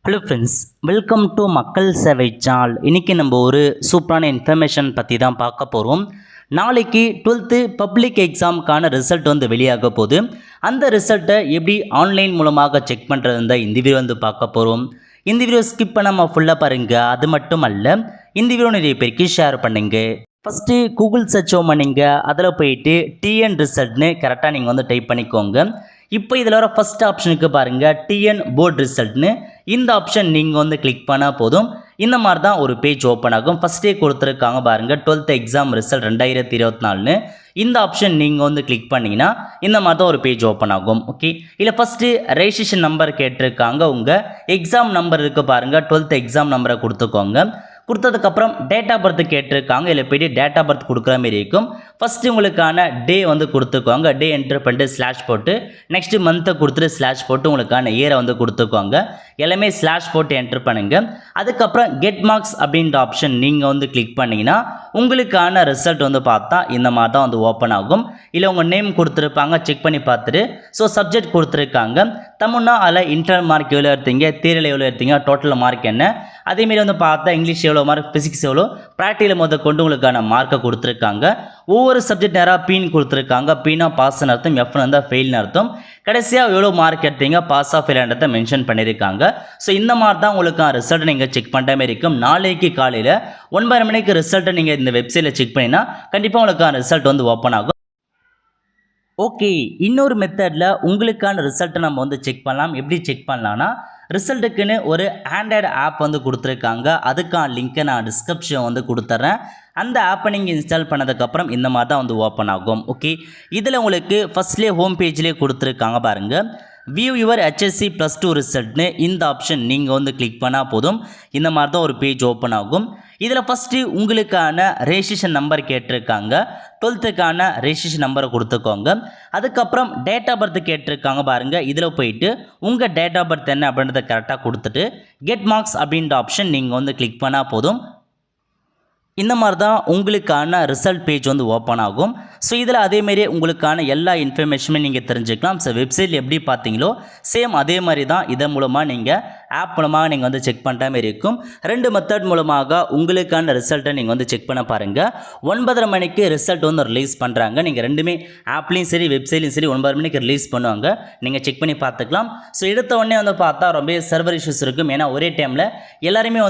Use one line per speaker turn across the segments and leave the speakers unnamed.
Hello friends, welcome to மக்கள் சேவை channel. இன்றைக்கி நம்ம ஒரு சூப்பரான இன்ஃபர்மேஷன் பற்றி தான் பார்க்க போகிறோம். நாளைக்கு 12th பப்ளிக் எக்ஸாமுக்கான ரிசல்ட் வெளியாக போகுது. அந்த ரிசல்ட்டை எப்படி ஆன்லைன் மூலமாக செக் பண்ணுறது தான் இந்த வீடியோ பார்க்க போகிறோம். இந்த வீடியோ ஸ்கிப் பண்ணாமல் ஃபுல்லாக பாருங்கள். அது மட்டும் அல்ல, இந்த வீடியோ நிறைய பேருக்கு ஷேர் பண்ணுங்க. ஃபஸ்ட்டு கூகுள் சர்ச் பண்ணிங்க, அதில் போயிட்டு டிஎன் ரிசல்ட்னு கரெக்டாக நீங்கள் டைப் பண்ணிக்கோங்க. இப்போ இதில் வர ஃபஸ்ட் ஆப்ஷனுக்கு பாருங்கள், டிஎன் போர்ட் ரிசல்ட்னு. இந்த ஆப்ஷன் நீங்கள் கிளிக் பண்ணால் போதும். இந்த மாதிரி தான் ஒரு பேஜ் ஓப்பன் ஆகும். ஃபஸ்ட்டே கொடுத்துருக்காங்க பாருங்கள், 12th எக்ஸாம் ரிசல்ட் 2024. இந்த ஆப்ஷன் நீங்கள் கிளிக் பண்ணிங்கன்னா இந்த மாதிரி தான் ஒரு பேஜ் ஓப்பன் ஆகும். ஓகே, இல்லை ஃபஸ்ட்டு ரெஜிஸ்ட்ரேஷன் நம்பர் கேட்டிருக்காங்க. உங்கள் எக்ஸாம் நம்பர் இருக்குது பாருங்கள், 12th எக்ஸாம் நம்பரை கொடுத்துக்கோங்க. கொடுத்ததுக்கப்புறம் டேட் ஆஃப் பர்த் கேட்டிருக்காங்க. இல்லை போய்ட்டு டேட் ஆஃப் பர்த் கொடுக்குற மாதிரி இருக்கும். ஃபஸ்ட்டு உங்களுக்கான டே கொடுத்துக்கோங்க. டே என்ட்ரு பண்ணிட்டு ஸ்லாஷ் போட்டு நெக்ஸ்ட்டு மந்த்தை கொடுத்துட்டு ஸ்லாஷ் போட்டு உங்களுக்கான இயரை கொடுத்துக்கோங்க. எல்லாமே ஸ்லாஷ் போட்டு என்ட்ரு பண்ணுங்கள். அதுக்கப்புறம் கெட் மார்க்ஸ் அப்படின்ற ஆப்ஷன் நீங்கள் கிளிக் பண்ணிங்கன்னா உங்களுக்கான ரிசல்ட் பார்த்தா இந்த மாதிரி தான் ஓப்பன் ஆகும். இல்லை உங்கள் நேம் கொடுத்துருப்பாங்க, செக் பண்ணி பார்த்துட்டு ஸோ சப்ஜெக்ட் கொடுத்துருக்காங்க. தமிழ்னா அதில் இன்டர்னல் மார்க் எவ்வளோ எடுத்தீங்க, தியரியில் எவ்வளோ எடுத்தீங்க, டோட்டல் மார்க் என்ன, அதேமாரி பார்த்தா இங்கிலீஷ் எவ்வளோ மார்க், ஃபிசிக்ஸ் எவ்வளோ, ப்ராக்டிக்கல் கொண்டு உங்களுக்கான மார்க்கை கொடுத்துருக்காங்க. ஒவ்வொரு சப்ஜெக்ட் நேராக பீன் கொடுத்துருக்காங்க. பீனா பாஸ்ன்னு அர்த்தம், எஃப்னு இருந்தால் ஃபெயில்னு அர்த்தம். கடைசியாக எவ்வளோ மார்க் எடுத்தீங்க, பாஸ் ஆஃப் ஃபெயில்ன்றதை மென்ஷன் பண்ணியிருக்காங்க. ஸோ இந்த மாதிரி தான் உங்களுக்கான ரிசல்ட்டை நீங்கள் செக் பண்ணுற மாதிரி இருக்கும். நாளைக்கு காலையில் 9:30 மணிக்கு ரிசல்ட்டை நீங்கள் இந்த வெப்சைட்டில் செக் பண்ணினா கண்டிப்பாக உங்களுக்கான ரிசல்ட் ஓப்பன் ஆகும். ஓகே, இன்னொரு மெத்தடில் உங்களுக்கான ரிசல்ட்டை நம்ம செக் பண்ணலாம். எப்படி செக் பண்ணலான்னா, ரிசல்ட்டுக்குன்னு ஒரு ஆண்ட்ராய்டு ஆப் கொடுத்துருக்காங்க. அதுக்கான லிங்க்கை நான் டிஸ்கிரிப்ஷன் கொடுத்துட்றேன். அந்த ஆப்பை நீங்கள் இன்ஸ்டால் பண்ணதுக்கப்புறம் இந்த மாதிரி தான் ஓப்பன் ஆகும். ஓகே, இதில் உங்களுக்கு ஃபஸ்ட்லேயே ஹோம் பேஜ்லேயே கொடுத்துருக்காங்க பாருங்கள், வியூ யுவர் HSC +2 ரிசல்ட்னு. இந்த ஆப்ஷன் நீங்கள் கிளிக் பண்ணால் போதும். இந்த மாதிரி தான் ஒரு பேஜ் ஓப்பன் ஆகும். இதில் ஃபஸ்ட்டு உங்களுக்கான ரெஜிஸ்ட்ரேஷன் நம்பர் கேட்டிருக்காங்க. 12th ரெஜிஸ்ட்ரேஷன் நம்பரை கொடுத்துக்கோங்க. அதுக்கப்புறம் டேட் ஆஃப் பர்த் கேட்டிருக்காங்க பாருங்கள். இதில் போயிட்டு உங்கள் டேட் ஆஃப் பர்த் என்ன அப்படின்றத கரெக்டாக கொடுத்துட்டு கெட் மார்க்ஸ் அப்படின்ற ஆப்ஷன் நீங்கள் கிளிக் பண்ணால் போதும். இந்த மாதிரி தான் உங்களுக்கான ரிசல்ட் பேஜ் ஓப்பன் ஆகும். ஸோ இதில் அதேமாரி உங்களுக்கான எல்லா இன்ஃபர்மேஷனுமே நீங்கள் தெரிஞ்சுக்கலாம். ஸோ வெப்சைட்டில் எப்படி பார்த்தீங்களோ சேம் அதே மாதிரி தான் இதன் மூலமாக நீங்கள் ஆப் மூலமாக நீங்கள் செக் பண்ணுற மாதிரி இருக்கும். 2 மெத்தட் மூலமாக உங்களுக்கான ரிசல்ட்டை நீங்கள் செக் பண்ண பாருங்கள். 9:30 மணிக்கு ரிசல்ட் ரிலீஸ் பண்ணுறாங்க. நீங்கள் ரெண்டுமே ஆப்லேயும் சரி வெப்சைட்லையும் சரி 9:30 மணிக்கு ரிலீஸ் பண்ணுவாங்க. நீங்கள் செக் பண்ணி பார்த்துக்கலாம். ஸோ எடுத்த உடனே பார்த்தா ரொம்ப சர்வர் இஷ்யூஸ் இருக்கும். ஏன்னா ஒரே டைமில் எல்லாருமே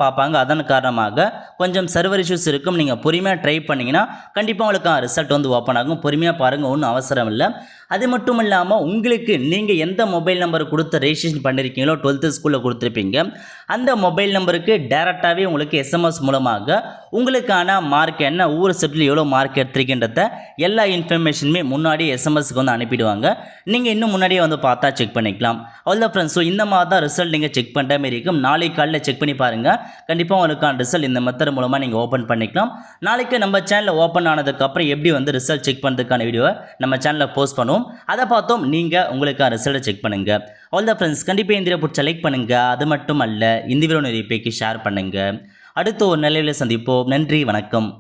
பார்ப்பாங்க. அதன் காரணமாக கொஞ்சம் சர்வர் இஷ்யூஸ் இருக்கும். நீங்கள் பொறுமையாக ட்ரை பண்ணிங்கன்னா கண்டிப்பாக உங்களுக்கு ரிசல்ட் ஓப்பன் ஆகும். பொறுமையாக பாருங்கள், ஒன்றும் அவசரம் இல்லை. அது மட்டும் இல்லாமல் உங்களுக்கு நீங்கள் எந்த மொபைல் நம்பர் கொடுத்து ரெஜிஸ்ட்ரேஷன் பண்ணியிருக்கீங்களோ 12th ஸ்கூலில் கொடுத்துருப்பீங்க, அந்த மொபைல் நம்பருக்கு டேரெக்டாகவே உங்களுக்கு SMS மூலமாக உங்களுக்கான மார்க் என்ன, ஒவ்வொரு சப்ஜெக்டில் எவ்வளோ மார்க் எடுத்திருக்கின்றத எல்லா இன்ஃபர்மேஷனுமே முன்னாடி SMSக்கு அனுப்பிடுவாங்க. நீங்கள் இன்னும் முன்னாடியே பார்த்தா செக் பண்ணிக்கலாம். அவ்வளோ ஃப்ரெண்ட்ஸ். ஸோ இந்த மாதிரி தான் ரிசல்ட் நீங்கள் செக் பண்ணுற மாதிரி இருக்கும். நாளைக்கு காலையில் செக் பண்ணி பாருங்கள். கண்டிப்பாக உங்களுக்கான ரிசல்ட் இந்த மெத்தட் மூலமாக நீங்கள் ஓப்பன் பண்ணிக்கலாம். நாளைக்கு நம்ம சேனலில் ஓப்பன் ஆனதுக்கப்புறம் எப்படி ரிசல்ட் செக் பண்ணுறதுக்கான வீடியோவை நம்ம சேனலில் போஸ்ட் பண்ணுவோம். அதை பார்த்தோம் நீங்கள் உங்களுக்கான ரிசல்ட்டை செக் பண்ணுங்கள். ஆல் த ஃப்ரெண்ட்ஸ், கண்டிப்பாக இந்த வீடியோ பிடிச்ச லைக் பண்ணுங்கள். அது மட்டும் அல்ல, இந்த வீடியோ நிறைய பேருக்கு ஷேர் பண்ணுங்கள். அடுத்து ஒரு நிலையில் சந்திப்போம். நன்றி, வணக்கம்.